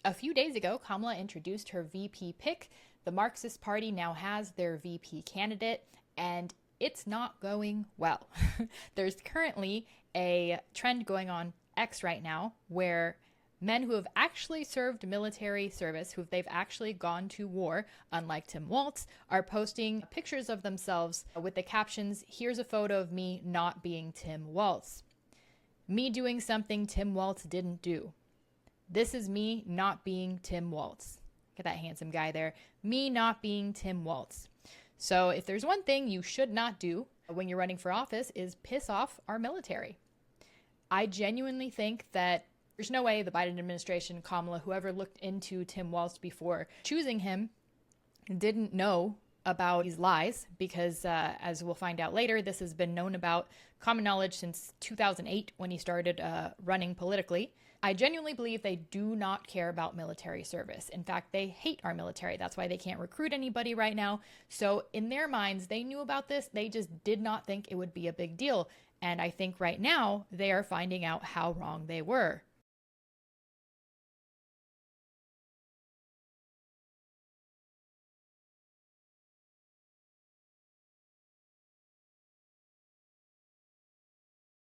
A few days ago, Kamala introduced her VP pick. The Marxist Party now has their VP candidate, and it's not going well. There's currently a trend going on X right now where men who have actually served military service, who they've actually gone to war, unlike Tim Walz, are posting pictures of themselves with the captions, "Here's a photo of me not being Tim Walz. Me doing something Tim Walz didn't do. This is me not being Tim Walz." Get that handsome guy there. Me not being Tim Walz. So if there's one thing you should not do when you're running for office is piss off our military. I genuinely think that there's no way the Biden administration, Kamala, whoever looked into Tim Walz before choosing him, didn't know about these lies because, as we'll find out later, this has been known about, common knowledge since 2008 when he started running politically. I genuinely believe they do not care about military service. In fact, they hate our military. That's why they can't recruit anybody right now. So in their minds, they knew about this. They just did not think it would be a big deal. And I think right now they are finding out how wrong they were.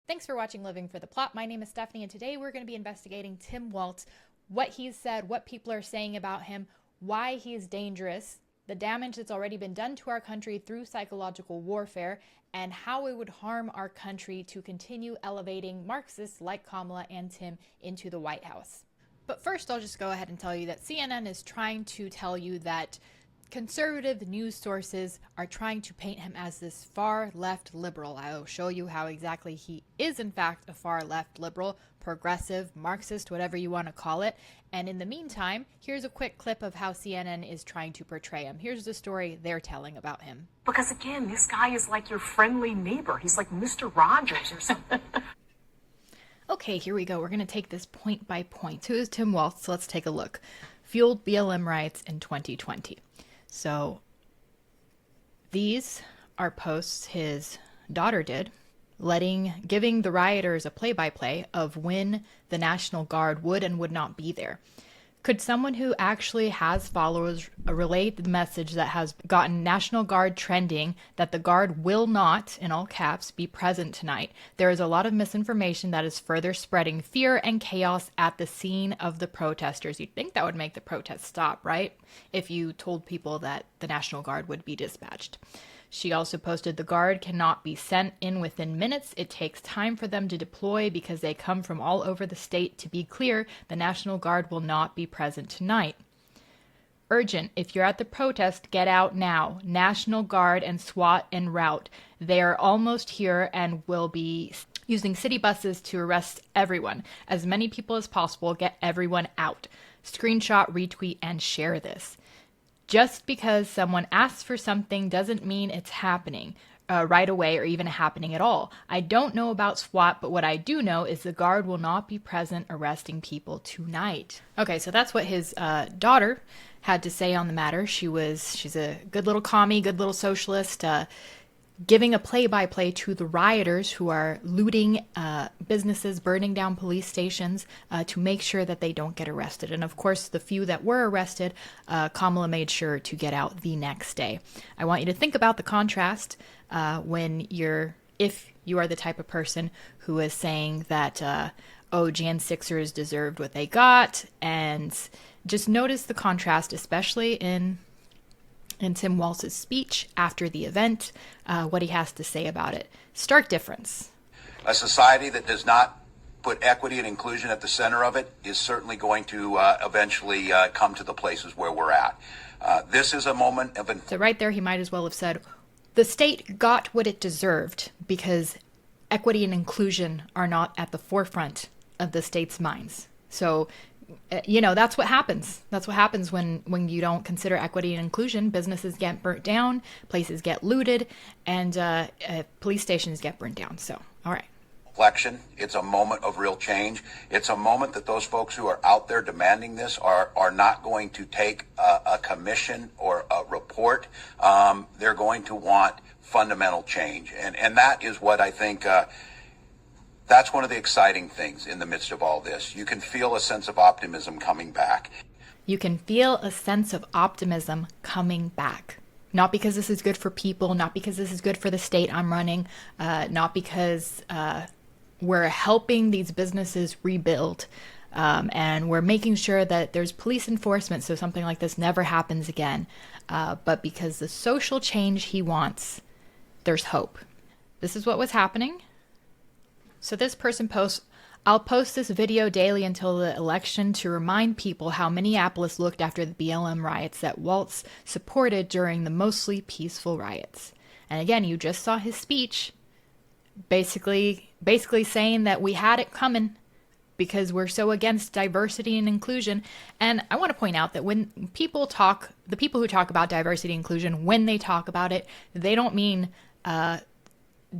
Thanks for watching Living for the Plot. My name is Stephanie, and today we're going to be investigating Tim Walz, what he's said, what people are saying about him, why he's dangerous, the damage that's already been done to our country through psychological warfare, and how it would harm our country to continue elevating Marxists like Kamala and Tim into the White House. But first, I'll just go ahead and tell you that CNN is trying to tell you that conservative news sources are trying to paint him as this far left liberal. I will show you how exactly he is in fact a far left liberal, progressive, Marxist, whatever you want to call it. And in the meantime, here's a quick clip of how CNN is trying to portray him. Here's the story they're telling about him. Because again, this guy is like your friendly neighbor. He's like Mr. Rogers or something. Okay, here we go. We're going to take this point by point. Who is Tim Walz? So let's take a look. Fueled BLM riots in 2020. So these are posts his daughter did, giving the rioters a play-by-play of when the National Guard would and would not be there. Could someone who actually has followers relay the message that has gotten National Guard trending that the Guard will not, in all caps, be present tonight? There is a lot of misinformation that is further spreading fear and chaos at the scene of the protesters. You'd think that would make the protests stop, right? If you told people that the National Guard would be dispatched. She also posted, "The Guard cannot be sent in within minutes. It takes time for them to deploy because they come from all over the state. To be clear, the National Guard will not be present tonight. Urgent. If you're at the protest, get out now. National Guard and SWAT en route. They are almost here and will be using city buses to arrest everyone. As many people as possible. Get everyone out. Screenshot, retweet, and share this." Just because someone asks for something doesn't mean it's happening right away or even happening at all. I don't know about SWAT, but what I do know is the Guard will not be present arresting people tonight. Okay, so that's what his daughter had to say on the matter. She's a good little commie, good little socialist, giving a play-by-play to the rioters who are looting businesses, burning down police stations to make sure that they don't get arrested. And of course, the few that were arrested, Kamala made sure to get out the next day. I want you to think about the contrast if you are the type of person who is saying that, Jan 6ers deserved what they got, and just notice the contrast, especially in Tim Walz's speech after the event, what he has to say about it. Stark difference. A society that does not put equity and inclusion at the center of it is certainly going to eventually come to the places where we're at. This is a moment of... So right there, he might as well have said, the state got what it deserved because equity and inclusion are not at the forefront of the state's minds. So that's what happens. That's what happens when you don't consider equity and inclusion. Businesses get burnt down, places get looted, and police stations get burnt down. So, all right. Election. It's a moment of real change. It's a moment that those folks who are out there demanding this are not going to take a commission or a report. They're going to want fundamental change. And that is what I think... That's one of the exciting things in the midst of all this. You can feel a sense of optimism coming back. You can feel a sense of optimism coming back. Not because this is good for people, not because this is good for the state I'm running, not because we're helping these businesses rebuild, and we're making sure that there's police enforcement so something like this never happens again, but because the social change he wants, there's hope. This is what was happening. So this person posts, I'll post this video daily until the election to remind people how Minneapolis looked after the BLM riots that Walz supported during the mostly peaceful riots. And again, you just saw his speech basically saying that we had it coming because we're so against diversity and inclusion. And I want to point out that when people talk, the people who talk about diversity and inclusion, when they talk about it, they don't mean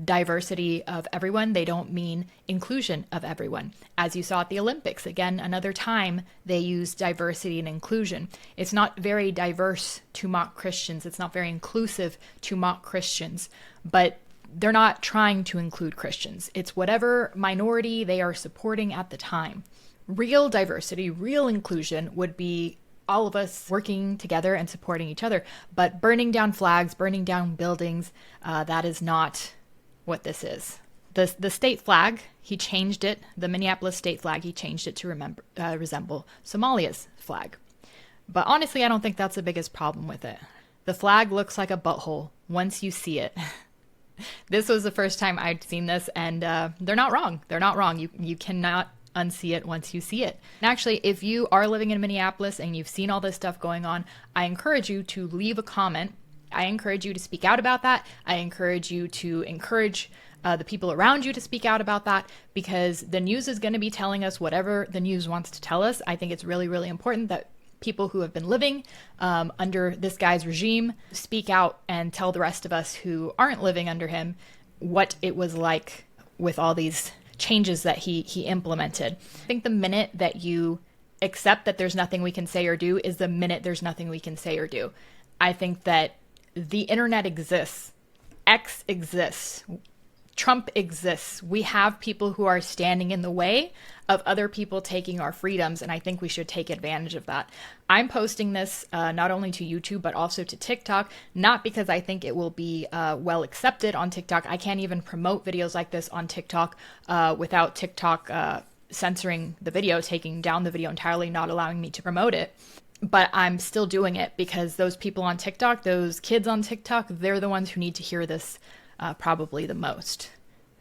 diversity of everyone. They don't mean inclusion of everyone. As you saw at the Olympics, again, another time they used diversity and inclusion. It's not very diverse to mock Christians. It's not very inclusive to mock Christians, but they're not trying to include Christians. It's whatever minority they are supporting at the time. Real diversity, real inclusion would be all of us working together and supporting each other. But burning down flags, burning down buildings, that is not what this is. The state flag, he changed it. The Minneapolis state flag, he changed it to resemble Somalia's flag. But honestly, I don't think that's the biggest problem with it. The flag looks like a butthole once you see it. This was the first time I'd seen this, and they're not wrong. They're not wrong. You cannot unsee it once you see it. And actually, if you are living in Minneapolis and you've seen all this stuff going on, I encourage you to leave a comment. I encourage you to speak out about that. I encourage you to encourage the people around you to speak out about that, because the news is going to be telling us whatever the news wants to tell us. I think it's really, really important that people who have been living under this guy's regime speak out and tell the rest of us who aren't living under him what it was like with all these changes that he implemented. I think the minute that you accept that there's nothing we can say or do is the minute there's nothing we can say or do. I think that the internet exists, X exists, Trump exists. We have people who are standing in the way of other people taking our freedoms, and I think we should take advantage of that. I'm posting this not only to YouTube, but also to TikTok, not because I think it will be well accepted on TikTok. I can't even promote videos like this on TikTok without TikTok censoring the video, taking down the video entirely, not allowing me to promote it. But I'm still doing it because those people on TikTok, those kids on TikTok, they're the ones who need to hear this probably the most.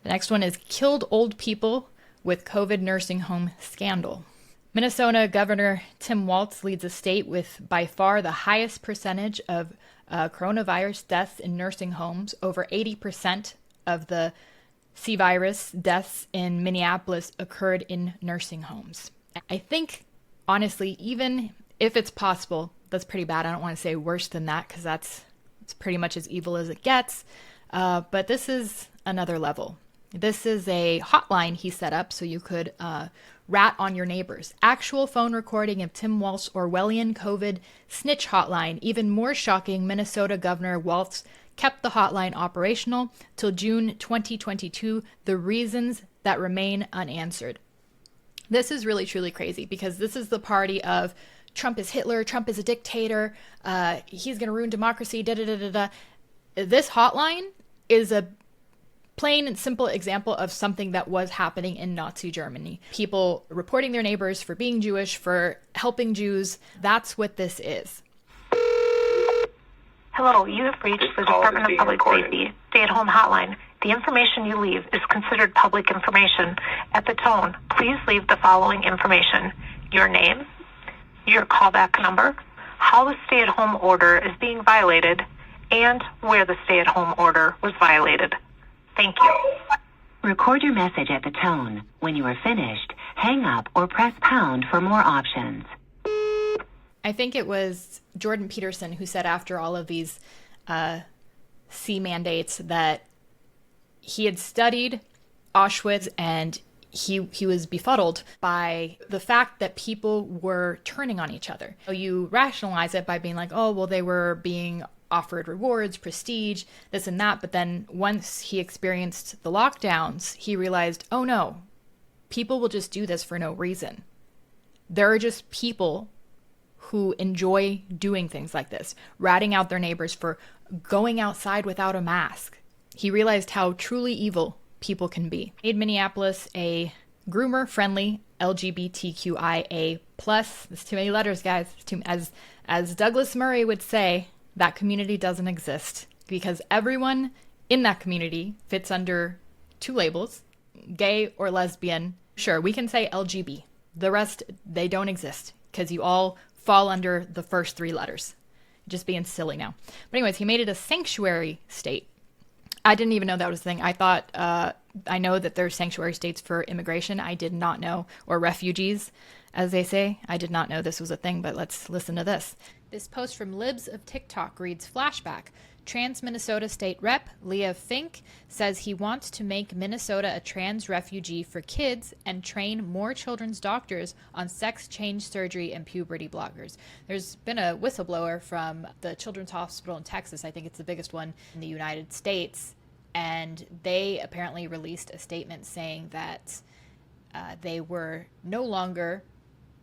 The next one is killed old people with COVID nursing home scandal. Minnesota Governor Tim Walz leads a state with by far the highest percentage of coronavirus deaths in nursing homes. Over 80% of the C virus deaths in Minneapolis occurred in nursing homes. I think, honestly, even if it's possible, that's pretty bad. I don't want to say worse than that because it's pretty much as evil as it gets. But this is another level. This is a hotline he set up so you could rat on your neighbors. Actual phone recording of Tim Walz Orwellian COVID snitch hotline. Even more shocking, Minnesota Governor Walz kept the hotline operational till June 2022. The reasons that remain unanswered. This is really, truly crazy because this is the party of Trump is Hitler, Trump is a dictator, he's going to ruin democracy, da-da-da-da-da. This hotline is a plain and simple example of something that was happening in Nazi Germany. People reporting their neighbors for being Jewish, for helping Jews. That's what this is. Hello, you have reached the Department of Public Safety stay-at-home hotline. The information you leave is considered public information. At the tone, please leave the following information: your name, your callback number, how the stay-at-home order is being violated, and where the stay-at-home order was violated. Thank you. Record your message at the tone. When you are finished, hang up or press pound for more options. I think it was Jordan Peterson who said after all of these C mandates that he had studied Auschwitz and he was befuddled by the fact that people were turning on each other. So you rationalize it by being like, oh, well, they were being offered rewards, prestige, this and that. But then once he experienced the lockdowns, he realized, oh no, people will just do this for no reason. There are just people who enjoy doing things like this, ratting out their neighbors for going outside without a mask. He realized how truly evil people can be. Made Minneapolis a groomer-friendly LGBTQIA+. That's too many letters, guys. As Douglas Murray would say, that community doesn't exist because everyone in that community fits under 2 labels, gay or lesbian. Sure, we can say LGB. The rest, they don't exist because you all fall under the first 3 letters. Just being silly now. But anyways, he made it a sanctuary state. I didn't even know that was a thing. I thought, I know that there's sanctuary states for immigration. I did not know, or refugees, as they say. I did not know this was a thing, but let's listen to this. This post from Libs of TikTok reads, flashback. Trans Minnesota State Rep Leah Fink says he wants to make Minnesota a trans refugee for kids and train more children's doctors on sex change surgery and puberty blockers. There's been a whistleblower from the Children's Hospital in Texas. I think it's the biggest one in the United States. And they apparently released a statement saying that they were no longer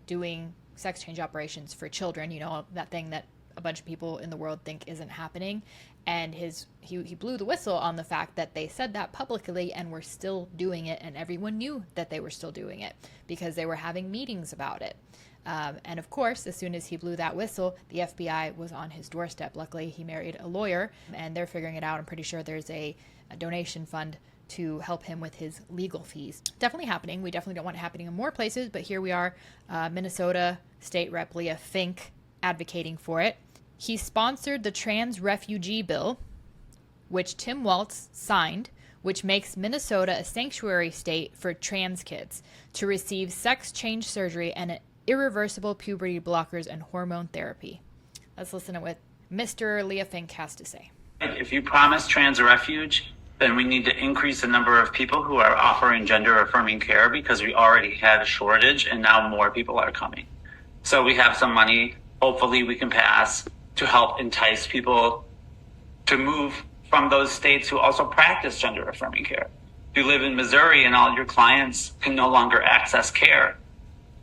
doing sex change operations for children. You know, that thing that a bunch of people in the world think isn't happening. And he blew the whistle on the fact that they said that publicly and were still doing it, and everyone knew that they were still doing it because they were having meetings about it. And of course, as soon as he blew that whistle, the FBI was on his doorstep. Luckily, he married a lawyer, and they're figuring it out. I'm pretty sure there's a donation fund to help him with his legal fees. Definitely happening. We definitely don't want it happening in more places, but here we are, Minnesota State Rep Leah Fink advocating for it. He sponsored the trans refugee bill, which Tim Walz signed, which makes Minnesota a sanctuary state for trans kids to receive sex change surgery and irreversible puberty blockers and hormone therapy. Let's listen to what Mr. Leah Fink has to say. If you promise trans a refuge, then we need to increase the number of people who are offering gender-affirming care because we already had a shortage and now more people are coming. So we have some money, hopefully we can pass, to help entice people to move from those states who also practice gender-affirming care. If you live in Missouri and all your clients can no longer access care,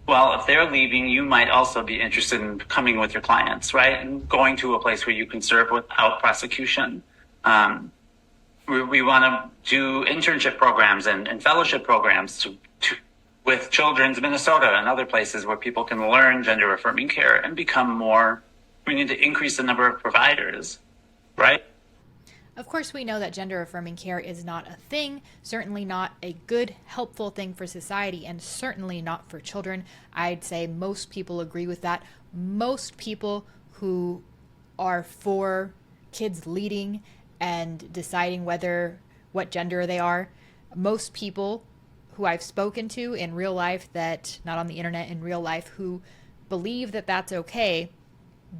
well, if they're leaving, you might also be interested in coming with your clients, right? And going to a place where you can serve without prosecution. We want to do internship programs and fellowship programs with Children's Minnesota and other places where people can learn gender-affirming care and become more. We need to increase the number of providers, right? Of course, we know that gender-affirming care is not a thing, certainly not a good, helpful thing for society, and certainly not for children. I'd say most people agree with that. Most people who are for kids leading and deciding what gender they are, most people who I've spoken to in real life, that not on the internet, in real life, who believe that that's okay,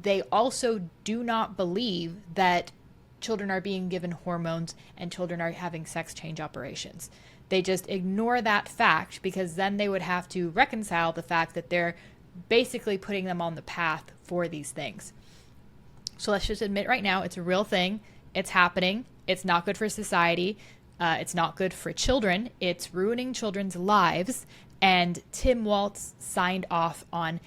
they also do not believe that children are being given hormones and children are having sex change operations. They just ignore that fact because then they would have to reconcile the fact that they're basically putting them on the path for these things. So let's just admit right now, it's a real thing. It's happening. It's not good for society. It's not good for children. It's ruining children's lives. And Tim Walz signed off on,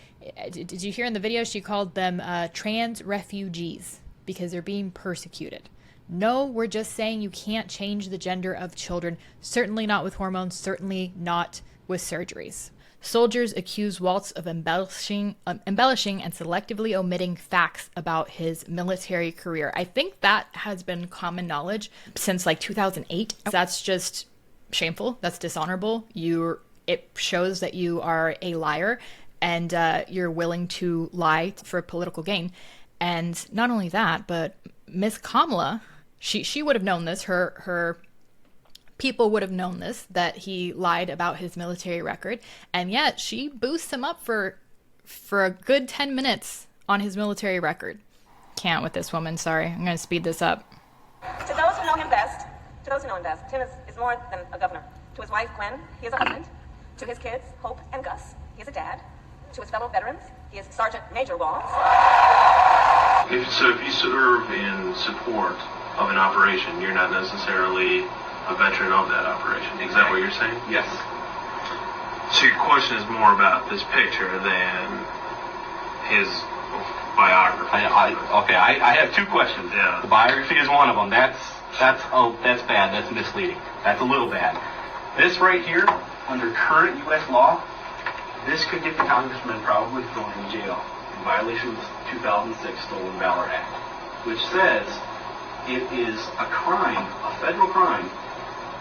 did you hear in the video, she called them trans refugees because they're being persecuted. No, we're just saying you can't change the gender of children, certainly not with hormones, certainly not with surgeries. Soldiers accuse Walz of embellishing and selectively omitting facts about his military career. I think that has been common knowledge since like 2008. That's just shameful. That's dishonorable. It shows that you are a liar and you're willing to lie for political gain. And not only that, but Miss Kamala, she would have known this. Her people would have known this, that he lied about his military record. And yet she boosts him up for a good 10 minutes on his military record. Can't with this woman. Sorry. I'm going to speed this up. To those who know him best, Tim is more than a governor. To his wife, Gwen, he is a husband. To his kids, Hope and Gus, he is a dad. To his fellow veterans, he is Sergeant Major Walz. If you serve in support of an operation, you're not necessarily a veteran of that operation. Is that what you're saying? Yes. So your question is more about this picture than his biography. I have two questions. Yeah. The biography is one of them. That's bad. That's misleading. That's a little bad. This right here, under current U.S. law, this could get the congressman probably thrown in jail in violation of the 2006 Stolen Valor Act, which says it is a crime, a federal crime,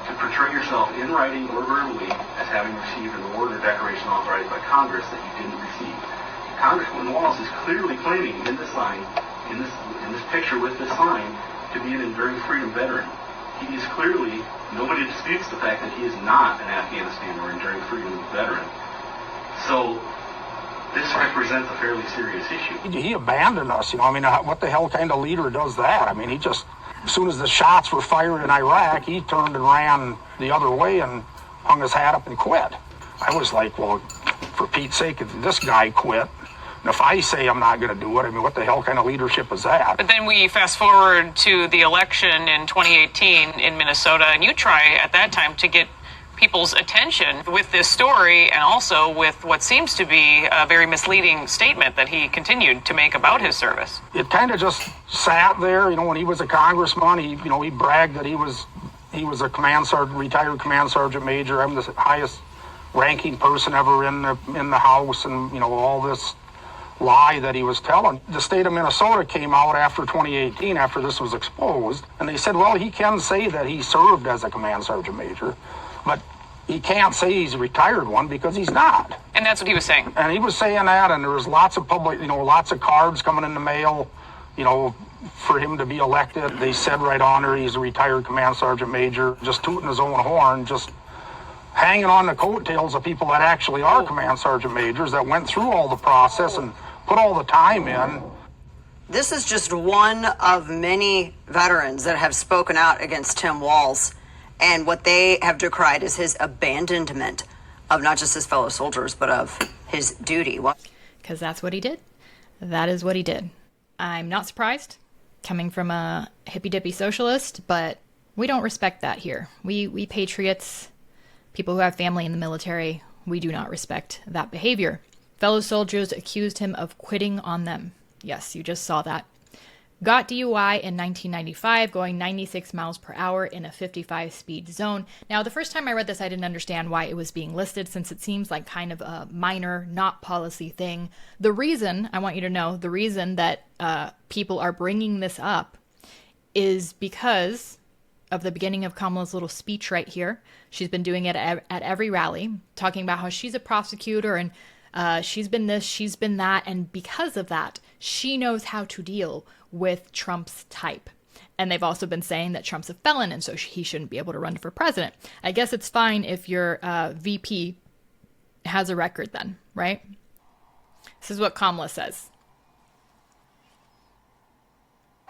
to portray yourself in writing or verbally as having received an award or decoration authorized by Congress that you didn't receive. Congressman Walz is clearly claiming in this sign, in this picture with this sign, to be an enduring freedom veteran. He is clearly, nobody disputes the fact that he is not an Afghanistan or enduring freedom veteran. So this represents a fairly serious issue. He abandoned us, I mean, what the hell kind of leader does that? I mean, he just, as soon as the shots were fired in Iraq, he turned and ran the other way and hung his hat up and quit. I was like, well, for Pete's sake, if this guy quit, and if I say I'm not going to do it, I mean, what the hell kind of leadership is that? But then we fast forward to the election in 2018 in Minnesota, and you try at that time to get people's attention with this story and also with what seems to be a very misleading statement that he continued to make about his service. It kind of just sat there, when he was a congressman, he bragged that he was a command sergeant, retired command sergeant major. I'm the highest ranking person ever in the House, and all this lie that he was telling. The state of Minnesota came out after 2018, after this was exposed, and they said, well, he can say that he served as a command sergeant major, but he can't say he's a retired one because he's not. And that's what he was saying. And he was saying that, and there was lots of lots of cards coming in the mail, for him to be elected. They said right on there he's a retired command sergeant major, just tooting his own horn, just hanging on the coattails of people that actually are command sergeant majors that went through all the process and put all the time in. This is just one of many veterans that have spoken out against Tim Walz, and what they have decried is his abandonment of not just his fellow soldiers, but of his duty. Because that's what he did. That is what he did. I'm not surprised, coming from a hippy-dippy socialist, but we don't respect that here. We patriots, people who have family in the military, we do not respect that behavior. Fellow soldiers accused him of quitting on them. Yes, you just saw that. Got DUI in 1995, going 96 miles per hour in a 55 speed zone. Now, the first time I read this, I didn't understand why it was being listed, since it seems like kind of a minor, not policy thing. The reason, I want you to know, the reason that people are bringing this up is because of the beginning of Kamala's little speech right here. She's been doing it at every rally, talking about how she's a prosecutor and she's been this, she's been that, and because of that, she knows how to deal with Trump's type. And they've also been saying that Trump's a felon, and so he shouldn't be able to run for president. I guess it's fine if your VP has a record then, right? This is what Kamala says.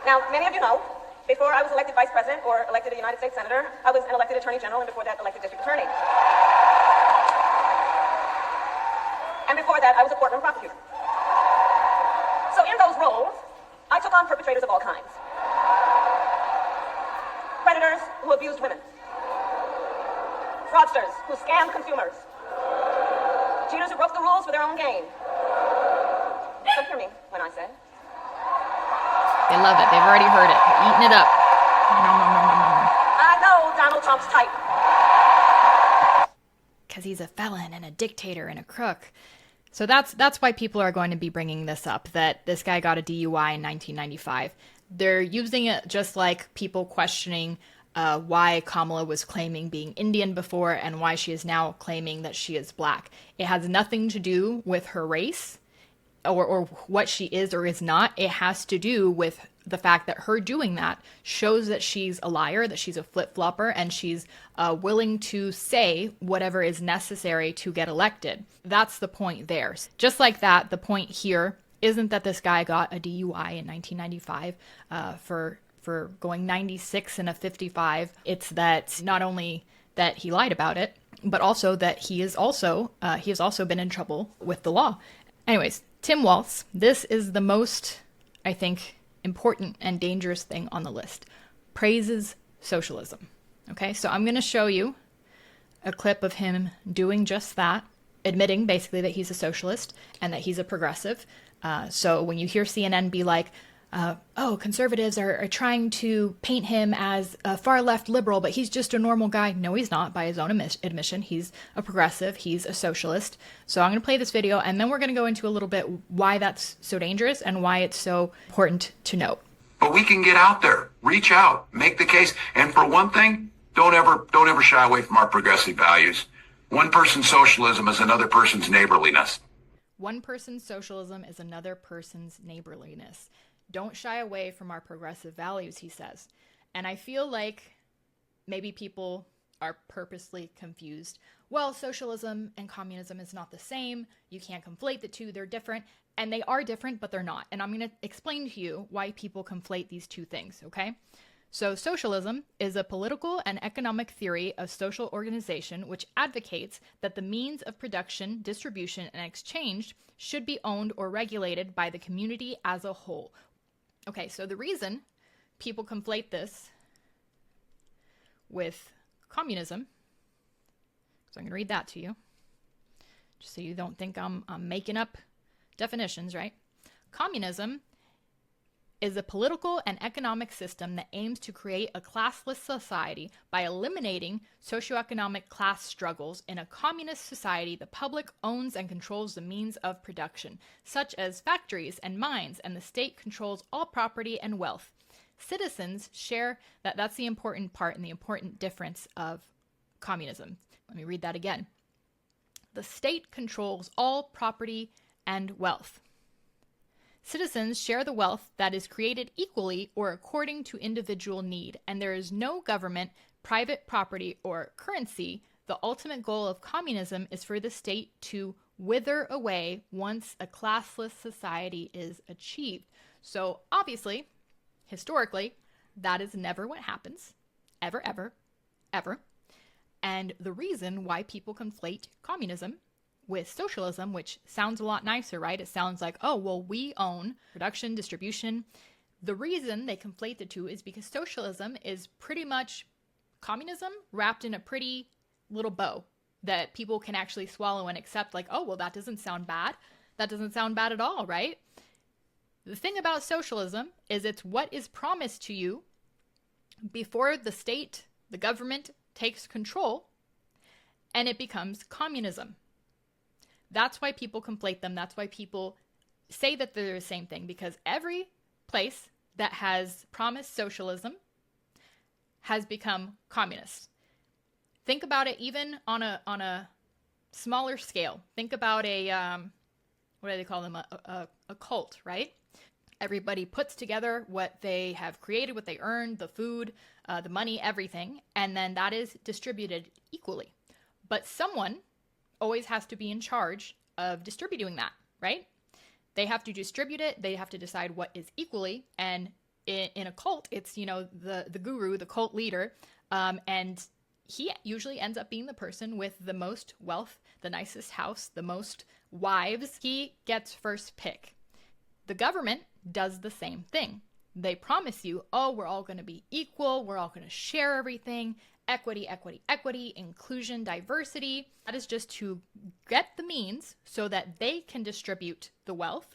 Now, many of you know, before I was elected vice president or elected a United States senator, I was an elected attorney general, and before that, elected district attorney. And before that, I was a courtroom prosecutor. So in those roles, I took on perpetrators of all kinds. Predators who abused women. Fraudsters who scammed consumers. Cheaters who broke the rules for their own gain. So hear me when I say. They love it. They've already heard it. They're eating it up. Nom, nom, nom, nom, nom. I know Donald Trump's type. Because he's a felon and a dictator and a crook. So that's why people are going to be bringing this up, that this guy got a DUI in 1995. They're using it just like people questioning why Kamala was claiming being Indian before and why she is now claiming that she is black. It has nothing to do with her race or what she is or is not. It has to do with the fact that her doing that shows that she's a liar, that she's a flip-flopper, and she's willing to say whatever is necessary to get elected. That's the point there. Just like that, the point here isn't that this guy got a DUI in 1995 for going 96 in a 55. It's that not only that he lied about it, but also that he has also been in trouble with the law. Anyways, Tim Walz, this is the most, I think, important and dangerous thing on the list. Praises socialism. Okay, so I'm going to show you a clip of him doing just that, admitting basically that he's a socialist and that he's a progressive. So when you hear CNN be like, oh, conservatives are trying to paint him as a far left liberal, but he's just a normal guy. No, he's not, by his own admission. He's a progressive. He's a socialist. So I'm going to play this video, and then we're going to go into a little bit why that's so dangerous and why it's so important to note. But we can get out there, reach out, make the case. And for one thing, don't ever shy away from our progressive values. One person's socialism is another person's neighborliness. One person's socialism is another person's neighborliness. Don't shy away from our progressive values, he says. And I feel like maybe people are purposely confused. Well, socialism and communism is not the same. You can't conflate the two. They're different. And they are different, but they're not. And I'm going to explain to you why people conflate these two things, okay? So socialism is a political and economic theory of social organization which advocates that the means of production, distribution, and exchange should be owned or regulated by the community as a whole. Okay, so the reason people conflate this with communism, so I'm going to read that to you, just so you don't think I'm making up definitions, right? Communism is a political and economic system that aims to create a classless society by eliminating socioeconomic class struggles. In a communist society, the public owns and controls the means of production, such as factories and mines, and the state controls all property and wealth. Citizens share that's the important part and the important difference of communism. Let me read that again. The state controls all property and wealth. Citizens share the wealth that is created equally or according to individual need, and there is no government, private property, or currency. The ultimate goal of communism is for the state to wither away once a classless society is achieved. So obviously, historically, that is never what happens. Ever, ever, ever. And the reason why people conflate communism with socialism, which sounds a lot nicer, right? It sounds like, oh, well, we own production, distribution. The reason they conflate the two is because socialism is pretty much communism wrapped in a pretty little bow that people can actually swallow and accept, like, oh, well, that doesn't sound bad. That doesn't sound bad at all, right? The thing about socialism is it's what is promised to you before the state, the government, takes control, and it becomes communism. That's why people conflate them. That's why people say that they're the same thing, because every place that has promised socialism has become communist. Think about it even on a smaller scale. Think about a, what do they call them? A cult, right? Everybody puts together what they have created, what they earned, the food, the money, everything, and then that is distributed equally. But someone always has to be in charge of distributing that, right? They have to distribute it. They have to decide what is equally. And in a cult, it's, the guru, the cult leader, and he usually ends up being the person with the most wealth, the nicest house, the most wives. He gets first pick. The government does the same thing. They promise you, oh, we're all going to be equal. We're all going to share everything. Equity, equity, equity, inclusion, diversity. That is just to get the means so that they can distribute the wealth,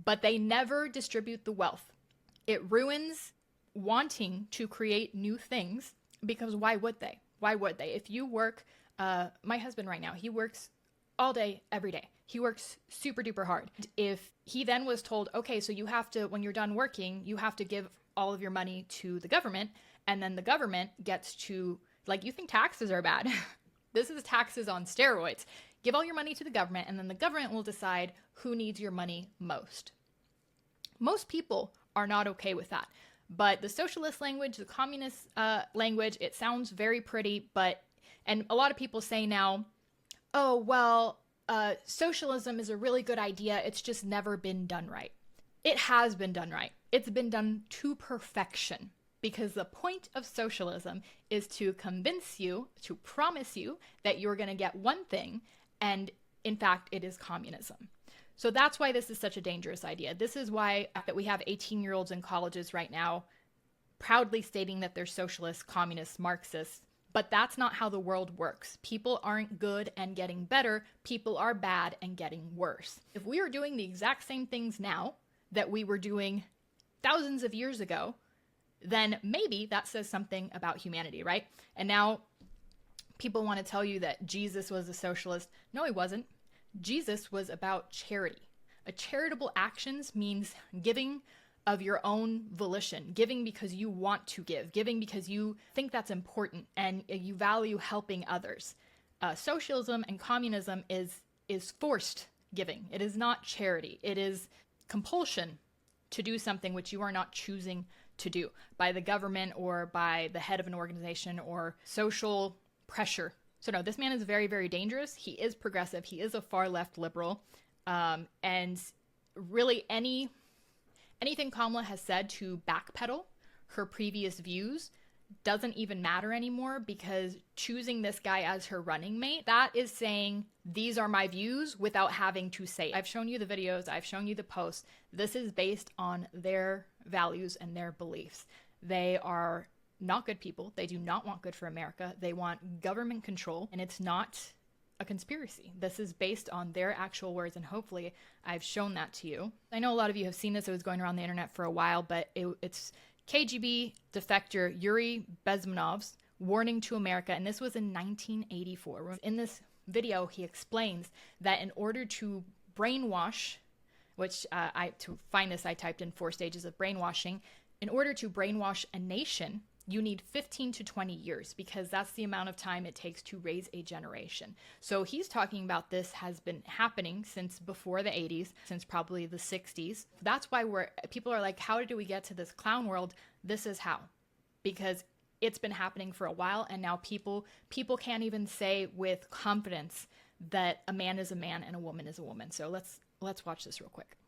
but they never distribute the wealth. It ruins wanting to create new things, because why would they? Why would they? If you work, my husband right now, he works all day, every day. He works super duper hard. If he then was told, okay, so you have to, when you're done working, you have to give all of your money to the government, and then the government gets to, like, you think taxes are bad. This is taxes on steroids. Give all your money to the government, and then the government will decide who needs your money most. Most people are not okay with that. But the socialist language, the communist language, it sounds very pretty, and a lot of people say now, oh, well, socialism is a really good idea. It's just never been done right. It has been done right. It's been done to perfection. Because the point of socialism is to convince you, to promise you that you're going to get one thing, and in fact, it is communism. So that's why this is such a dangerous idea. This is why that we have 18-year-olds in colleges right now proudly stating that they're socialists, communists, Marxists, But that's not how the world works. People aren't good and getting better. People are bad and getting worse. If we are doing the exact same things now that we were doing thousands of years ago, then maybe that says something about humanity, right? And now people want to tell you that Jesus was a socialist. No, he wasn't. Jesus was about charity. A charitable actions means giving of your own volition, giving because you want to give, giving because you think that's important and you value helping others. Socialism and communism is forced giving. It is not charity. It is compulsion to do something which you are not choosing to do by the government or by the head of an organization or social pressure. So no, this man is very, very dangerous. He is progressive. He is a far left liberal. And really anything Kamala has said to backpedal her previous views doesn't even matter anymore, because choosing this guy as her running mate, that is saying, these are my views without having to say it. I've shown you the videos, I've shown you the posts. This is based on their values and their beliefs. They are not good people. They do not want good for America. They want government control, and it's not a conspiracy. This is based on their actual words, and hopefully I've shown that to you. I know a lot of you have seen this. It was going around the internet for a while, but it's KGB defector Yuri Bezmenov's warning to America, and this was in 1984. In this video, he explains that in order to brainwash, which to find this, I typed in 4 stages of brainwashing. In order to brainwash a nation, you need 15 to 20 years, because that's the amount of time it takes to raise a generation. So he's talking about this has been happening since before the 80s, since probably the 60s. That's why people are like, how did we get to this clown world? This is how. Because it's been happening for a while, and now people can't even say with confidence that a man is a man and a woman is a woman. So let's watch this real quick.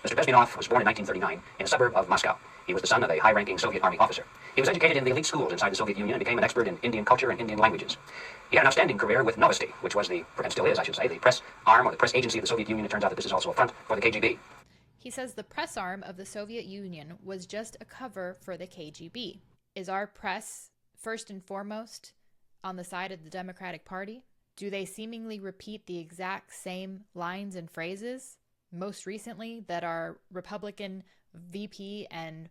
Mr. Bezmenov was born in 1939 in a suburb of Moscow. He was the son of a high-ranking Soviet Army officer. He was educated in the elite schools inside the Soviet Union and became an expert in Indian culture and Indian languages. He had an outstanding career with Novosti, which was and still is, I should say, the press arm or the press agency of the Soviet Union. It turns out that this is also a front for the KGB. He says the press arm of the Soviet Union was just a cover for the KGB. Is our press first and foremost on the side of the Democratic Party? Do they seemingly repeat the exact same lines and phrases most recently that our Republican VP and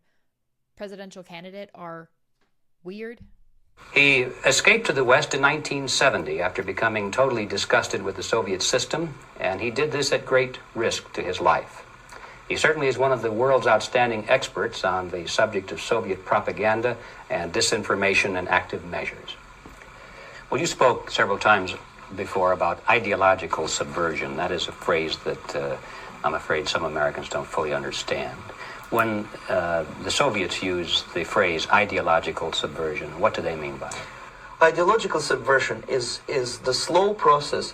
presidential candidate are weird? He escaped to the West in 1970 after becoming totally disgusted with the Soviet system, and he did this at great risk to his life. He certainly is one of the world's outstanding experts on the subject of Soviet propaganda and disinformation and active measures. Well, you spoke several times before about ideological subversion. That is a phrase that I'm afraid some Americans don't fully understand. When the Soviets use the phrase ideological subversion, what do they mean by it? Ideological subversion is the slow process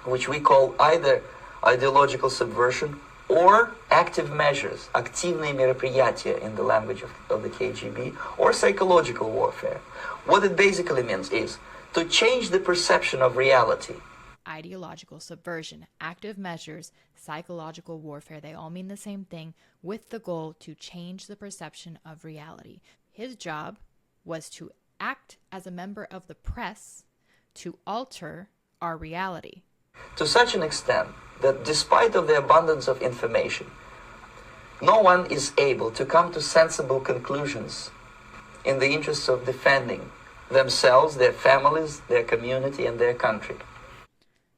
which we call either ideological subversion or active measures, активные мероприятия in the language of the KGB, or psychological warfare. What it basically means is to change the perception of reality. Ideological subversion, active measures, psychological warfare, they all mean the same thing, with the goal to change the perception of reality. His job was to act as a member of the press to alter our reality. To such an extent that despite of the abundance of information, no one is able to come to sensible conclusions in the interests of defending themselves, their families, their community, and their country.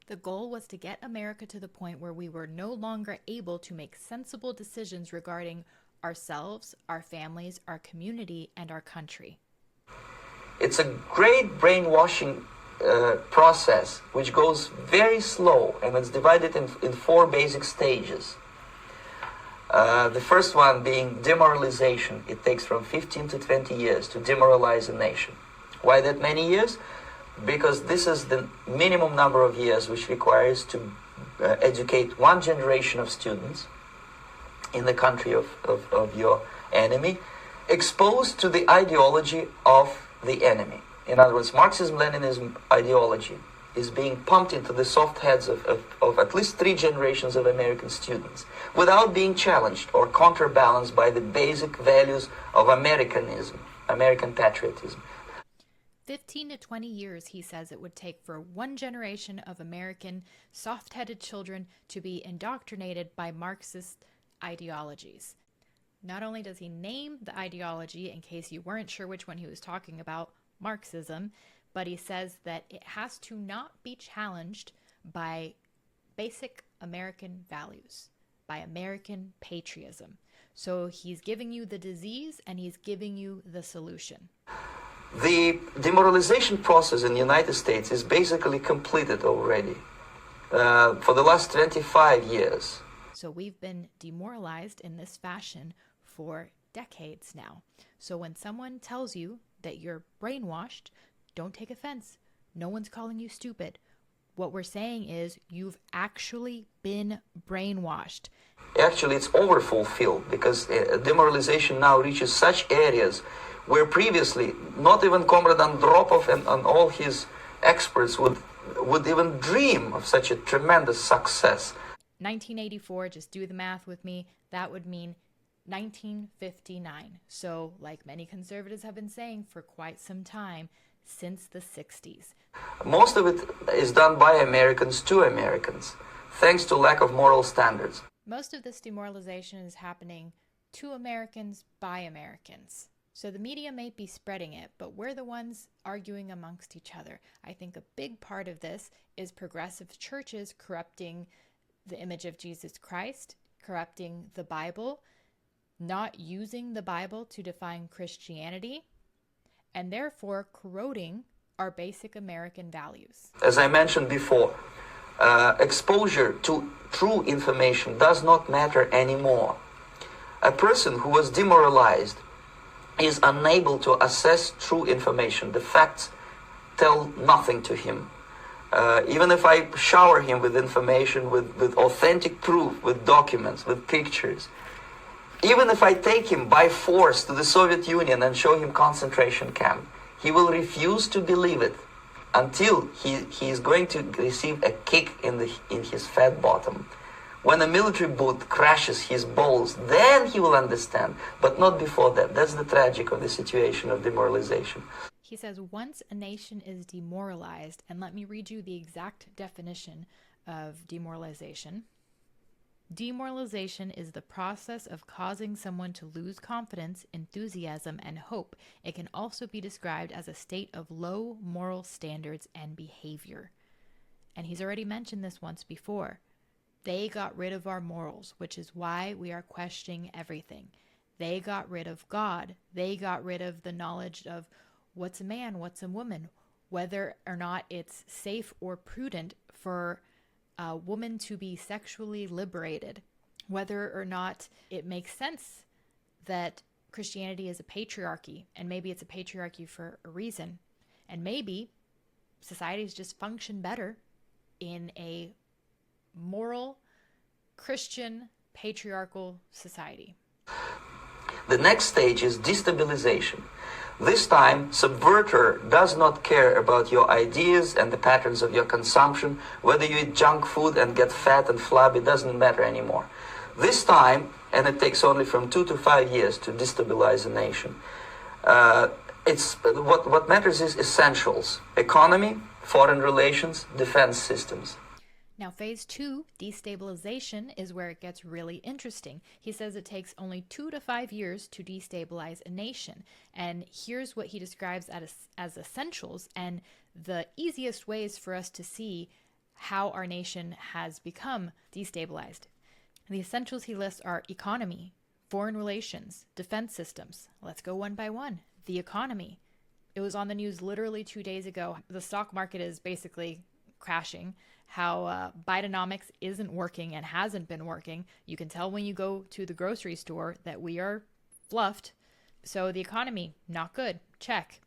The goal was to get America to the point where we were no longer able to make sensible decisions regarding ourselves, our families, our community, and our country. It's a great brainwashing process which goes very slow, and it's divided in 4 basic stages. The first one being demoralization. It takes from 15 to 20 years to demoralize a nation. Why that many years? Because this is the minimum number of years which requires to educate one generation of students in the country of your enemy, exposed to the ideology of the enemy. In other words, Marxism-Leninism ideology is being pumped into the soft heads of at least 3 generations of American students without being challenged or counterbalanced by the basic values of Americanism, American patriotism. 15 to 20 years, he says it would take for one generation of American soft-headed children to be indoctrinated by Marxist ideologies. Not only does he name the ideology, in case you weren't sure which one he was talking about, Marxism, but he says that it has to not be challenged by basic American values, by American patriotism. So he's giving you the disease and he's giving you the solution. The demoralization process in the United States is basically completed already for the last 25 years. So we've been demoralized in this fashion for decades now. So when someone tells you that you're brainwashed, don't take offense. No one's calling you stupid. What we're saying is you've actually been brainwashed. Actually, it's overfulfilled because demoralization now reaches such areas where previously not even Comrade Andropov and all his experts would even dream of such a tremendous success. 1984, just do the math with me, that would mean 1959. So, like many conservatives have been saying for quite some time, since the 60s. Most of it is done by Americans to Americans, thanks to lack of moral standards. Most of this demoralization is happening to Americans by Americans. So the media may be spreading it, but we're the ones arguing amongst each other. I think a big part of this is progressive churches corrupting the image of Jesus Christ, corrupting the Bible, not using the Bible to define Christianity, and therefore corroding our basic American values. As I mentioned before, exposure to true information does not matter anymore. A person who was demoralized is unable to assess true information. The facts tell nothing to him. Even if I shower him with information, with authentic proof, with documents, with pictures, even if I take him by force to the Soviet Union and show him concentration camp, he will refuse to believe it until he is going to receive a kick in his fat bottom. When a military boot crashes his balls, then he will understand, but not before that. That's the tragic of the situation of demoralization. He says once a nation is demoralized, and let me read you the exact definition of demoralization. Demoralization is the process of causing someone to lose confidence, enthusiasm, and hope. It can also be described as a state of low moral standards and behavior. And he's already mentioned this once before. They got rid of our morals, which is why we are questioning everything. They got rid of God. They got rid of the knowledge of what's a man, what's a woman, whether or not it's safe or prudent for a woman to be sexually liberated, whether or not it makes sense that Christianity is a patriarchy, and maybe it's a patriarchy for a reason, and maybe societies just function better in a moral, Christian, patriarchal society. The next stage is destabilization. This time, subverter does not care about your ideas and the patterns of your consumption. Whether you eat junk food and get fat and flabby doesn't matter anymore. This time, and it takes only from 2 to 5 years to destabilize a nation, what matters is essentials: economy, foreign relations, defense systems. Now, phase 2, destabilization, is where it gets really interesting. He says it takes only 2 to 5 years to destabilize a nation. And here's what he describes as essentials and the easiest ways for us to see how our nation has become destabilized. The essentials he lists are economy, foreign relations, defense systems. Let's go one by one. The economy. It was on the news literally 2 days ago. The stock market is basically crashing, how Bidenomics isn't working and hasn't been working. You can tell when you go to the grocery store that we are fluffed. So the economy, not good. Check.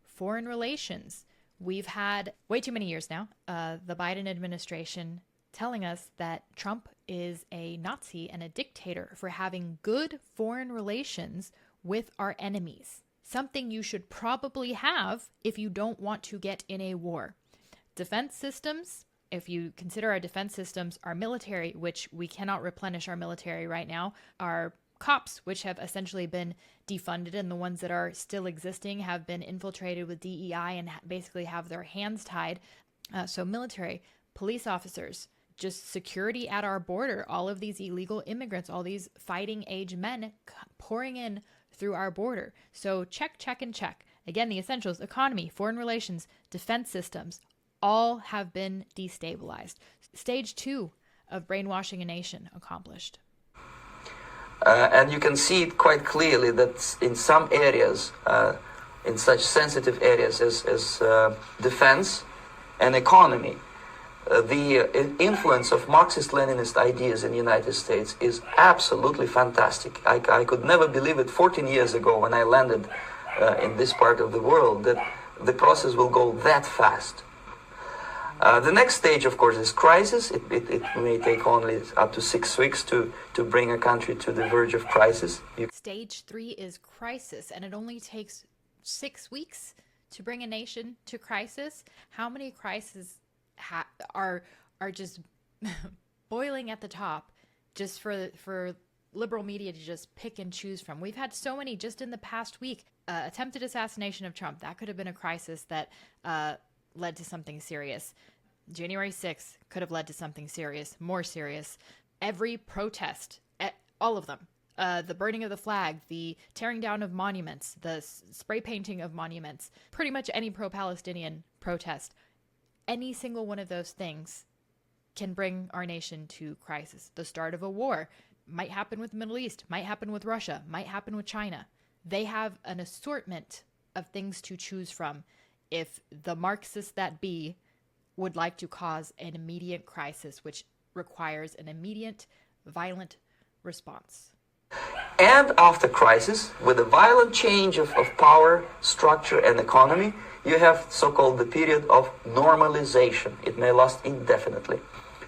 Foreign relations. We've had way too many years now, the Biden administration telling us that Trump is a Nazi and a dictator for having good foreign relations with our enemies. Something you should probably have if you don't want to get in a war. Defense systems, if you consider our defense systems, our military, which we cannot replenish our military right now, our cops, which have essentially been defunded, and the ones that are still existing have been infiltrated with DEI and basically have their hands tied. So military, police officers, just security at our border, all of these illegal immigrants, all these fighting age men pouring in through our border. So check, check, and check. Again, the essentials, economy, foreign relations, defense systems, all have been destabilized. Stage 2 of brainwashing a nation accomplished. And you can see it quite clearly that in some areas, in such sensitive areas as defense and economy, the influence of Marxist-Leninist ideas in the United States is absolutely fantastic. I could never believe it 14 years ago when I landed in this part of the world that the process will go that fast. The next stage, of course, is crisis. It may take only up to 6 weeks to bring a country to the verge of crisis. Stage 3 is crisis, and it only takes 6 weeks to bring a nation to crisis. How many crises are just boiling at the top just for liberal media to just pick and choose from? We've had so many just in the past week. Attempted assassination of Trump, that could have been a crisis that led to something serious. January 6th could have led to something serious, more serious. Every protest, all of them, the burning of the flag, the tearing down of monuments, the spray painting of monuments, pretty much any pro-Palestinian protest, any single one of those things can bring our nation to crisis. The start of a war might happen with the Middle East, might happen with Russia, might happen with China. They have an assortment of things to choose from if the Marxists that be would like to cause an immediate crisis, which requires an immediate, violent response. And after crisis, with a violent change of power, structure, and economy, you have so-called the period of normalization. It may last indefinitely.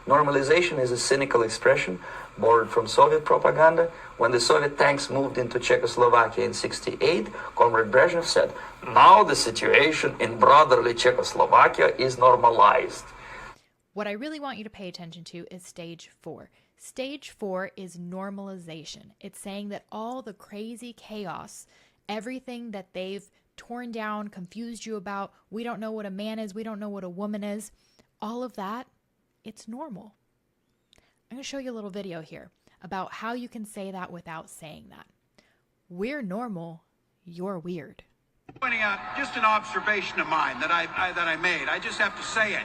Normalization is a cynical expression borrowed from Soviet propaganda. When the Soviet tanks moved into Czechoslovakia in '68, Comrade Brezhnev said, "Now the situation in brotherly Czechoslovakia is normalized." What I really want you to pay attention to is stage 4. Stage 4 is normalization. It's saying that all the crazy chaos, everything that they've torn down, confused you about, we don't know what a man is, we don't know what a woman is, all of that, it's normal. I'm going to show you a little video here about how you can say that without saying that. We're normal, you're weird. Pointing out just an observation of mine that I made. I just have to say it.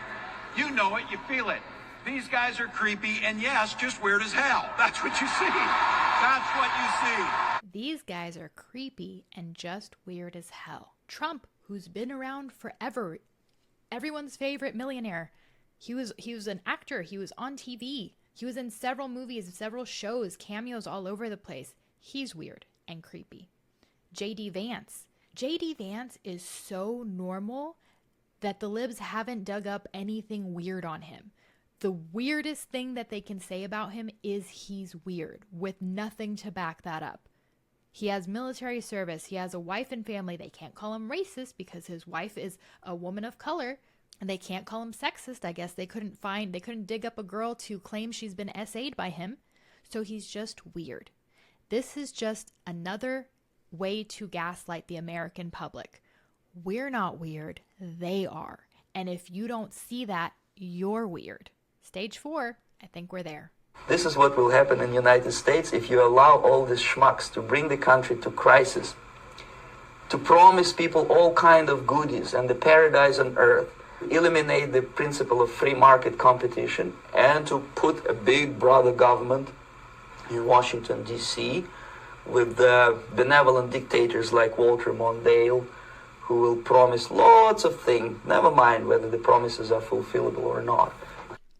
You know it, you feel it. These guys are creepy and yes, just weird as hell. That's what you see. That's what you see. These guys are creepy and just weird as hell. Trump, who's been around forever, everyone's favorite millionaire. He was an actor. He was on TV. He was in several movies, several shows, cameos all over the place. He's weird and creepy. J.D. Vance. J.D. Vance is so normal that the libs haven't dug up anything weird on him. The weirdest thing that they can say about him is he's weird, with nothing to back that up. He has military service. He has a wife and family. They can't call him racist because his wife is a woman of color. And they can't call him sexist. I guess they couldn't dig up a girl to claim she's been SA'd by him. So he's just weird. This is just another way to gaslight the American public. We're not weird. They are. And if you don't see that, you're weird. Stage 4, I think we're there. This is what will happen in the United States if you allow all these schmucks to bring the country to crisis, to promise people all kind of goodies and the paradise on earth, eliminate the principle of free market competition, and to put a big brother government in Washington, D.C., with benevolent dictators like Walter Mondale, who will promise lots of things, never mind whether the promises are fulfillable or not.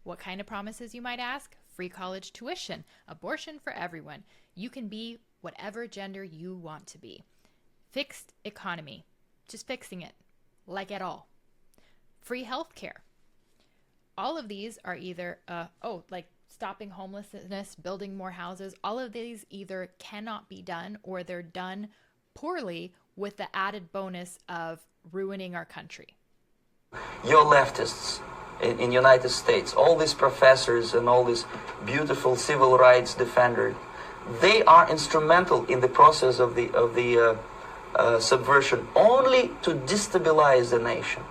What kind of promises, you might ask? Free college tuition, abortion for everyone. You can be whatever gender you want to be. Fixed economy, just fixing it, like at all. Free health care. All of these are either, like stopping homelessness, building more houses. All of these either cannot be done or they're done poorly with the added bonus of ruining our country. Your leftists in United States, all these professors and all these beautiful civil rights defenders, They are instrumental in the process of the subversion only to destabilize the nation.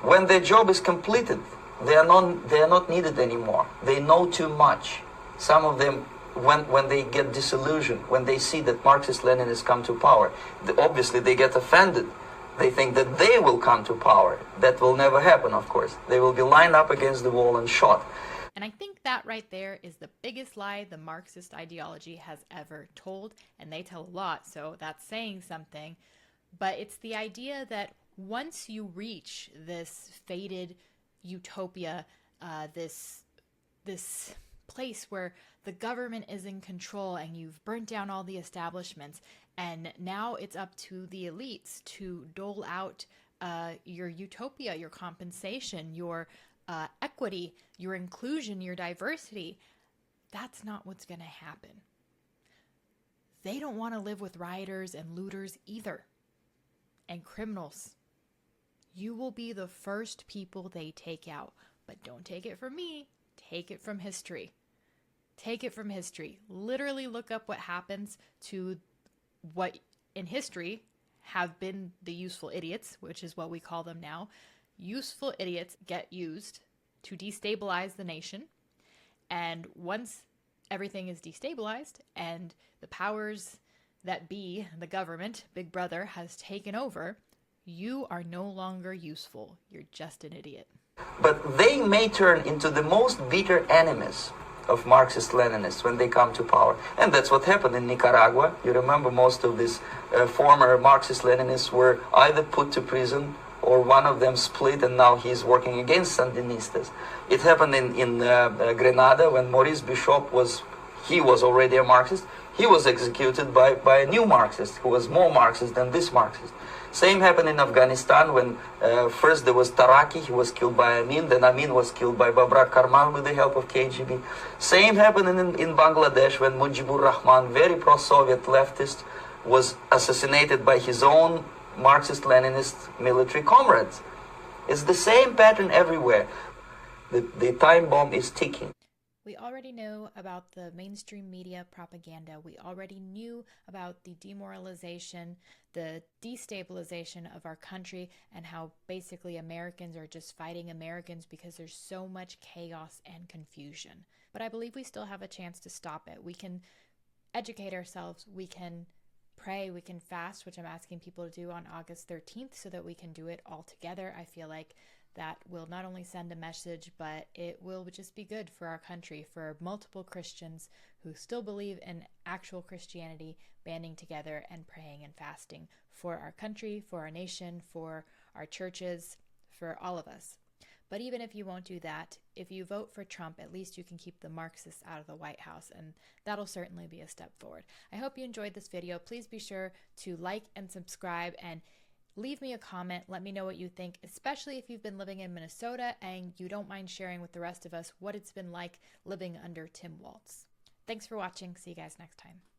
When their job is completed, they are not needed anymore. They know too much. Some of them, when they get disillusioned, when they see that Marxist-Leninists come to power, obviously they get offended. They think that they will come to power. That will never happen, of course. They will be lined up against the wall and shot. And I think that right there is the biggest lie the Marxist ideology has ever told. And they tell a lot, so that's saying something. But it's the idea that once you reach this faded utopia, this place where the government is in control and you've burnt down all the establishments, and now it's up to the elites to dole out your utopia, your compensation, your equity, your inclusion, your diversity. That's not what's going to happen. They don't want to live with rioters and looters either, and criminals. You will be the first people they take out. But don't take it from me. Take it from history. Take it from history. Literally look up what happens to what in history have been the useful idiots, which is what we call them now. Useful idiots get used to destabilize the nation. And once everything is destabilized and the powers that be, the government, Big Brother, has taken over, you are no longer useful. You're just an idiot. But they may turn into the most bitter enemies of Marxist-Leninists when they come to power. And that's what happened in Nicaragua. You remember most of these former Marxist-Leninists were either put to prison or one of them split, and now he's working against Sandinistas. It happened in Grenada when Maurice Bishop was already a Marxist. He was executed by a new Marxist who was more Marxist than this Marxist. Same happened in Afghanistan when first there was Taraki, he was killed by Amin, then Amin was killed by Babrak Karmal with the help of KGB. Same happened in Bangladesh when Mujibur Rahman, very pro-Soviet leftist, was assassinated by his own Marxist-Leninist military comrades. It's the same pattern everywhere. The time bomb is ticking. We already know about the mainstream media propaganda. We already knew about the demoralization, the destabilization of our country, and how basically Americans are just fighting Americans because there's so much chaos and confusion. But I believe we still have a chance to stop it. We can educate ourselves. We can pray. We can fast, which I'm asking people to do on August 13th so that we can do it all together. I feel like that will not only send a message, but it will just be good for our country, for multiple Christians who still believe in actual Christianity, banding together and praying and fasting for our country, for our nation, for our churches, for all of us. But even if you won't do that, if you vote for Trump, at least you can keep the Marxists out of the White House, and that'll certainly be a step forward. I hope you enjoyed this video. Please be sure to like and subscribe and leave me a comment. Let me know what you think, especially if you've been living in Minnesota and you don't mind sharing with the rest of us what it's been like living under Tim Walz. Thanks for watching. See you guys next time.